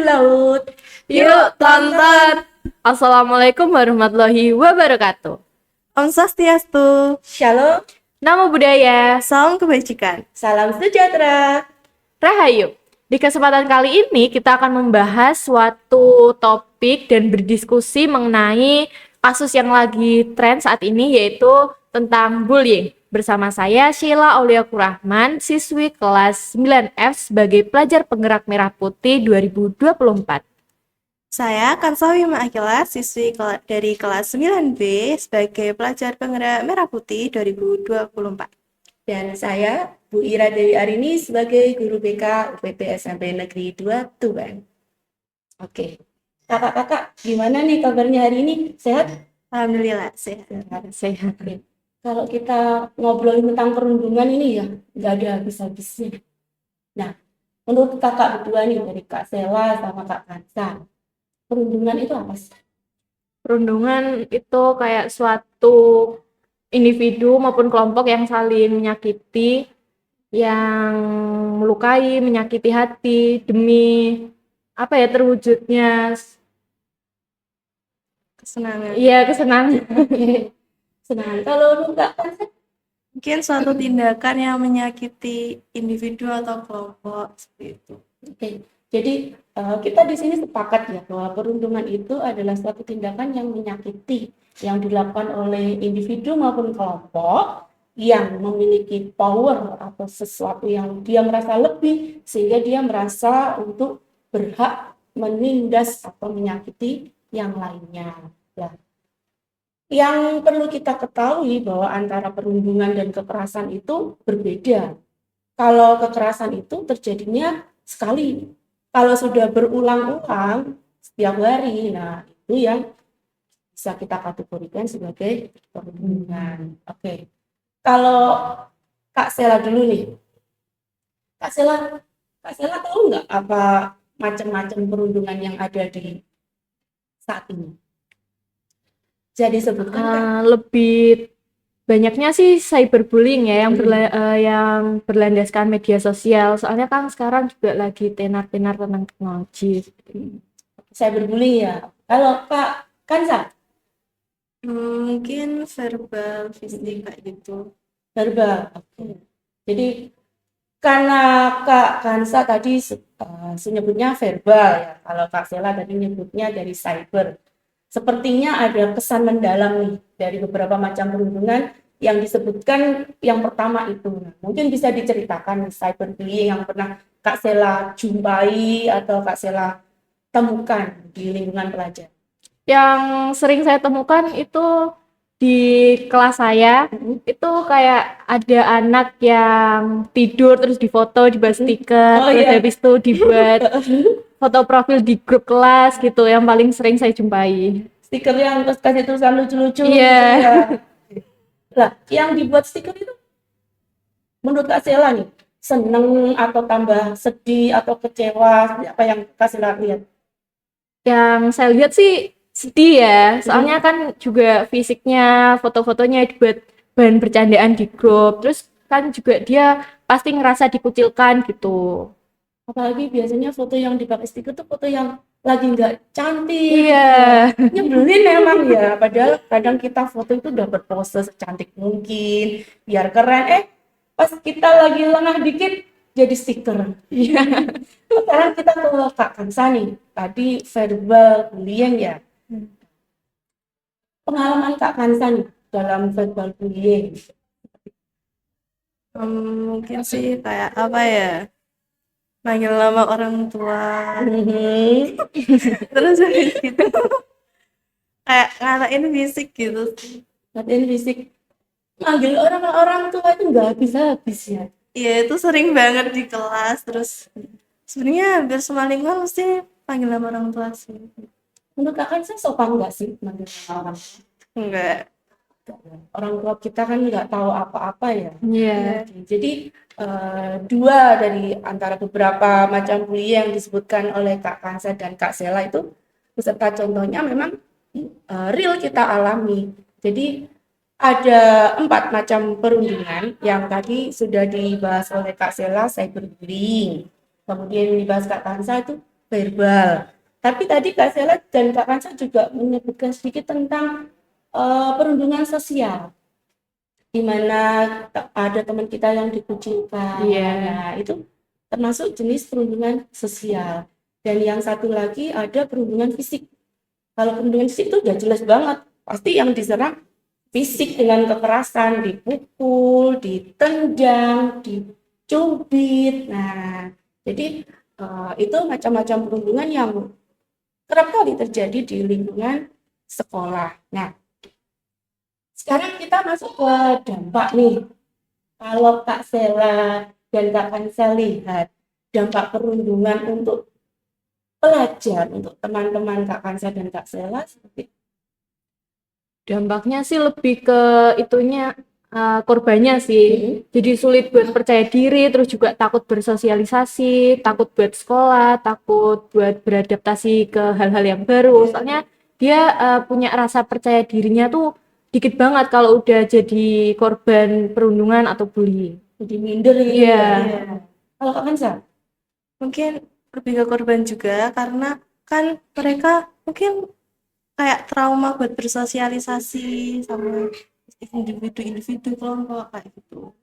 laut. Yuk tonton. Assalamualaikum warahmatullahi wabarakatuh. Om Swastiastu. Shalom, Namo Buddhaya. Salam kebajikan. salam sejahtera. Rahayu. Di kesempatan kali ini kita akan membahas suatu topik dan berdiskusi mengenai kasus yang lagi tren saat ini, yaitu tentang bullying. Bersama saya Sheila Auliaku Rahman, siswi kelas 9F sebagai pelajar penggerak Merah Putih 2024. Saya Kansawi Ma'akila, siswi dari kelas 9B sebagai pelajar penggerak Merah Putih 2024. Dan saya, Bu Ira Dewi Arini sebagai guru BK UPP SMP Negeri 2 Tuban. Oke, kakak-kakak gimana nih kabarnya hari ini? Sehat? Alhamdulillah sehat. Sehat. Oke. Kalau kita ngobrolin tentang perundungan ini ya, nggak ada habis-habisnya. Nah, menurut kakak berdua nih, dari Kak Sela sama Kak Kansa, perundungan itu apa sih? Perundungan itu kayak suatu individu maupun kelompok yang saling menyakiti, yang melukai, menyakiti hati demi terwujudnya Kesenangan. kesenangan. Senang. Kalau lu Kak Kansa, Mungkin suatu tindakan yang menyakiti individu atau kelompok seperti itu. oke. Jadi kita di sini sepakat ya bahwa perundungan itu adalah suatu tindakan yang menyakiti yang dilakukan oleh individu maupun kelompok yang memiliki power atau sesuatu yang dia merasa lebih sehingga dia merasa untuk berhak menindas atau menyakiti yang lainnya. Ya. Yang perlu kita ketahui bahwa antara perundungan dan kekerasan itu berbeda. Kalau kekerasan itu terjadinya sekali. Kalau sudah berulang-ulang setiap hari, nah itu yang bisa kita kategorikan sebagai perundungan. Oke. Kalau Kak Sela dulu nih. Kak Sela tahu nggak apa macam-macam perundungan yang ada di saat ini? Jadi sebutkan Kak. Lebih banyaknya sih cyberbullying ya yang berlandaskan media sosial. Soalnya kan sekarang juga lagi tenar-tenar tentang teknologi. Cyberbullying ya. Kalau Kak Kansa, Mungkin verbal, fisik kayak gitu. verbal. Oke. Jadi karena Kak Kansa tadi menyebutnya verbal ya. Kalau Kak Sela tadi menyebutnya dari cyber. Sepertinya ada kesan mendalam nih dari beberapa macam perundungan yang disebutkan yang pertama itu. Nah, mungkin bisa diceritakan cyberbullying yang pernah Kak Sela jumpai atau Kak Sela temukan di lingkungan pelajar. Yang sering saya temukan itu di kelas saya, itu kayak ada anak yang tidur terus difoto, dibuat stiker, Oh, terus iya. habis itu dibuat foto profil di grup kelas gitu, yang paling sering saya jumpai. Stiker yang terus kasih tulisan lucu-lucu. Iya. Gitu ya. Lah, yang dibuat stiker itu menurut Kak Sela nih, seneng atau tambah sedih atau kecewa, apa yang Kak Sela lihat? Yang saya lihat sih sedih ya, soalnya kan juga fisiknya, foto-fotonya dibuat bahan bercandaan di grup, terus kan juga dia pasti ngerasa dikucilkan gitu. Apalagi biasanya foto yang dipakai stiker tuh foto yang lagi nggak cantik. Iya. Nyebelin emang ya, padahal kadang kita foto itu udah berpose secantik mungkin, biar keren. Pas kita lagi lengah dikit, jadi stiker. Iya. Sekarang kita ke Kak Kansa nih, tadi verbal bullying ya. Pengalaman Kak Kansa nih dalam verbal bullying. Mungkin sih kayak apa ya? Manggil nama orang tua. Terus habis gitu kayak ngatain fisik gitu. Latihan fisik, manggil orang-orang tua itu nggak habis-habis ya. Iya itu sering banget di kelas. Terus sebenarnya hampir semua lingkungan mesti panggil nama orang tua sih. Menurut Kak Kansa sopan nggak sih manggil orang? Enggak. Orang tua kita kan nggak tahu apa-apa ya. Iya. Jadi dua dari antara beberapa macam bullying yang disebutkan oleh Kak Kansa dan Kak Sela itu beserta contohnya memang real kita alami. Jadi ada 4 macam perundungan yang tadi sudah dibahas oleh Kak Sela, cyberbullying. Kemudian yang dibahas Kak Kansa itu verbal. Tapi tadi Kak Sela dan Kak Kansa juga menyebutkan sedikit tentang perundungan sosial, di mana ada teman kita yang dikucilkan. Iya. Nah, itu termasuk jenis perundungan sosial. Dan yang satu lagi ada perundungan fisik. Kalau perundungan fisik itu udah jelas banget. Pasti yang diserang fisik dengan kekerasan, dipukul, ditendang, dicubit. Nah, jadi itu macam-macam perundungan yang kerap kali terjadi di lingkungan sekolah. Nah, sekarang kita masuk ke dampak nih. Kalau Kak Sela dan Kak Kansa lihat dampak perundungan untuk pelajar, untuk teman-teman Kak Kansa dan Kak Sela seperti Dampaknya sih lebih ke itunya korbannya sih. Jadi sulit buat percaya diri, terus juga takut bersosialisasi, takut buat sekolah, takut buat beradaptasi ke hal-hal yang baru. Soalnya dia punya rasa percaya dirinya tuh dikit banget kalau udah jadi korban perundungan atau bullying. jadi minder gitu Iya. ya. Iya. Kalau Kak Kansa, Mungkin lebih ke korban juga karena kan mereka mungkin kayak trauma buat bersosialisasi sama individu-individu kelompok kayak gitu.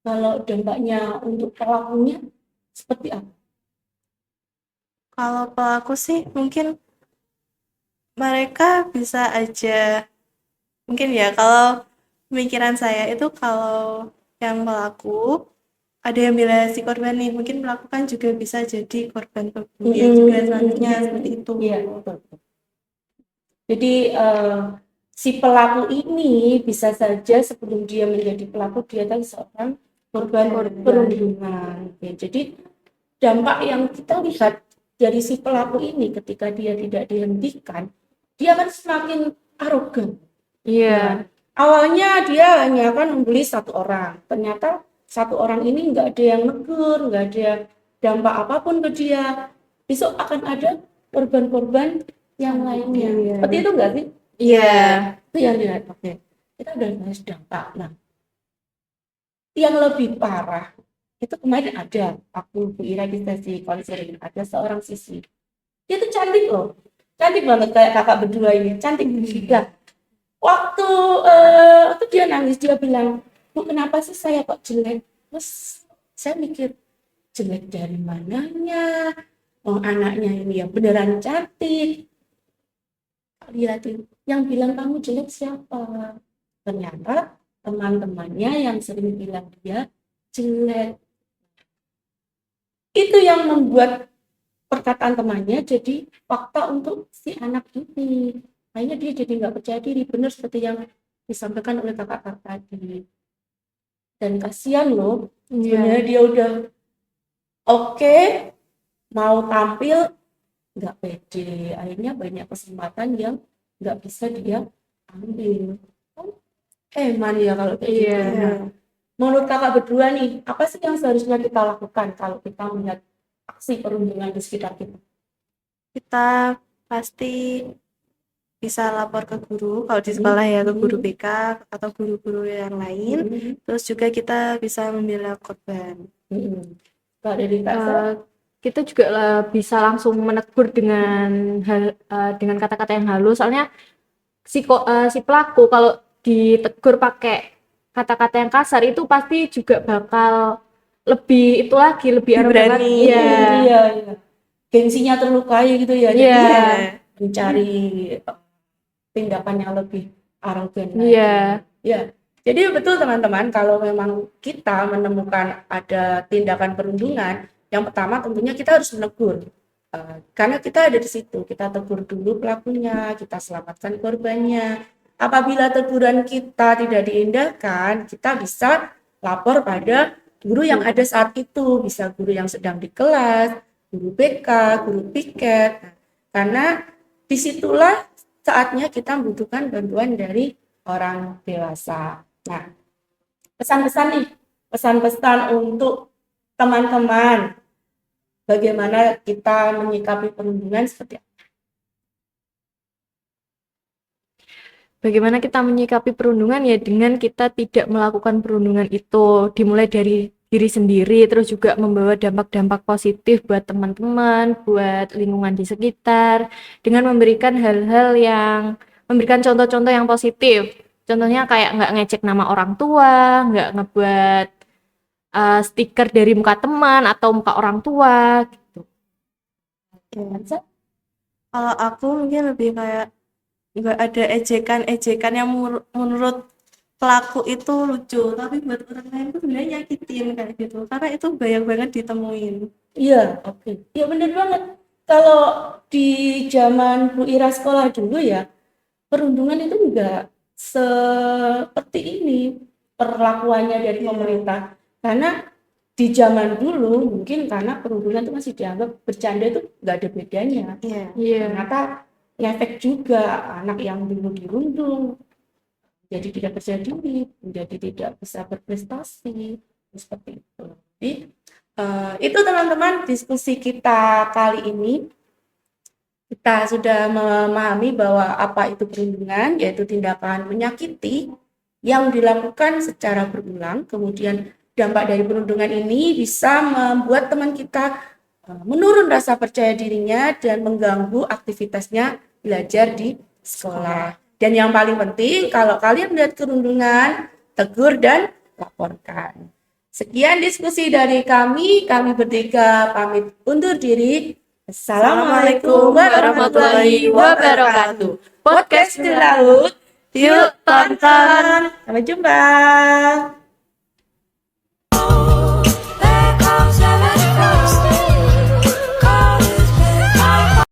kalau dampaknya untuk pelakunya seperti apa? Kalau pelaku sih mungkin mereka bisa aja mungkin ya kalau pemikiran saya itu kalau yang pelaku ada yang bela si korban nih mungkin pelaku kan juga bisa jadi korban bullying juga selanjutnya seperti itu. Iya, betul. Jadi si pelaku ini bisa saja sebelum dia menjadi pelaku dia kan seorang korban perundungan. Ya, jadi dampak yang kita lihat dari si pelaku ini ketika dia tidak dihentikan, dia akan semakin arogan. Iya. Awalnya dia hanya akan membuli satu orang, ternyata satu orang ini nggak ada yang negur, nggak ada dampak apapun ke dia. Besok akan ada korban-korban yang lainnya. Iya. Seperti itu nggak sih? Iya. Itu yang dilihat. Oke, kita udah bahas dampak. Nah, yang lebih parah itu kemarin ada aku Bu Ira di sesi konseling ada seorang siswi. Dia tuh cantik loh, cantik banget kayak kakak berdua ini, cantik juga. Waktu dia nangis dia bilang, Bu kenapa sih saya kok jelek? Terus saya mikir jelek dari mananya? Oh anaknya ini yang beneran cantik. Lihatin, yang bilang kamu jelek siapa? Ternyata teman-temannya yang sering bilang dia jelek. Itu yang membuat perkataan temannya jadi fakta untuk si anak ini. Akhirnya dia jadi nggak percaya diri, benar seperti yang disampaikan oleh kakak tadi. Dan kasihan loh, sebenarnya dia udah oke, mau tampil, nggak pede. Akhirnya banyak kesempatan yang nggak bisa dia ambil. Eman ya kalau kayak gitu. Iya. Nah, menurut kakak berdua nih, apa sih yang seharusnya kita lakukan kalau kita melihat aksi perundungan di sekitar kita? Kita pasti bisa lapor ke guru kalau di sekolah ya ke guru BK atau guru-guru yang lain. Terus juga kita bisa membela korban. Kalau dari Kak Sa, Kita juga bisa langsung menegur dengan kata-kata yang halus. Soalnya si pelaku kalau ditegur pakai kata-kata yang kasar itu pasti juga bakal lebih itu lagi lebih arogan lagi. berani. iya. Gengsinya terlukai gitu ya. Jadi Iya. mencari tindakan yang lebih arogan lagi. Iya. Ya. Jadi betul teman-teman, kalau memang kita menemukan ada tindakan perundungan, yang pertama tentunya kita harus menegur. Karena kita ada di situ, kita tegur dulu pelakunya, kita selamatkan korbannya. Apabila teguran kita tidak diindahkan, kita bisa lapor pada guru yang ada saat itu, bisa guru yang sedang di kelas, guru BK, guru piket. Karena disitulah saatnya kita membutuhkan bantuan dari orang dewasa. Nah, pesan-pesan nih, pesan-pesan untuk teman-teman, bagaimana kita menyikapi perundungan seperti apa? Bagaimana kita menyikapi perundungan ya dengan kita tidak melakukan perundungan itu, dimulai dari diri sendiri, terus juga membawa dampak-dampak positif buat teman-teman, buat lingkungan di sekitar, dengan memberikan hal-hal yang memberikan contoh-contoh yang positif. Contohnya kayak nggak ngecek nama orang tua, nggak ngebuat stiker dari muka teman atau muka orang tua gitu. Kansa? Kalau aku mungkin lebih kayak nggak ada ejekan-ejekan yang menurut pelaku itu lucu, tapi buat orang lain tuh sebenarnya nyakitin kayak gitu. Karena itu banyak banget ditemuin. Iya, oke. Iya bener banget. Kalau di zaman Bu Ira sekolah dulu ya, perundungan itu enggak seperti ini perlakuannya dari pemerintah. Karena di zaman dulu mungkin karena perundungan itu masih dianggap bercanda itu nggak ada bedanya. Iya. Iya. Ternyata ngefek juga anak yang dulu dirundung jadi tidak percaya diri, menjadi tidak bisa berprestasi, seperti itu. Jadi itu teman-teman diskusi kita kali ini. Kita sudah memahami bahwa apa itu perundungan, yaitu tindakan menyakiti yang dilakukan secara berulang. Kemudian dampak dari perundungan ini bisa membuat teman kita menurun rasa percaya dirinya dan mengganggu aktivitasnya belajar di sekolah. Dan yang paling penting, kalau kalian melihat perundungan, tegur dan laporkan. Sekian diskusi dari kami bertiga pamit undur diri. Assalamualaikum warahmatullahi wabarakatuh. Podcast di laut, yuk tonton. Sampai jumpa.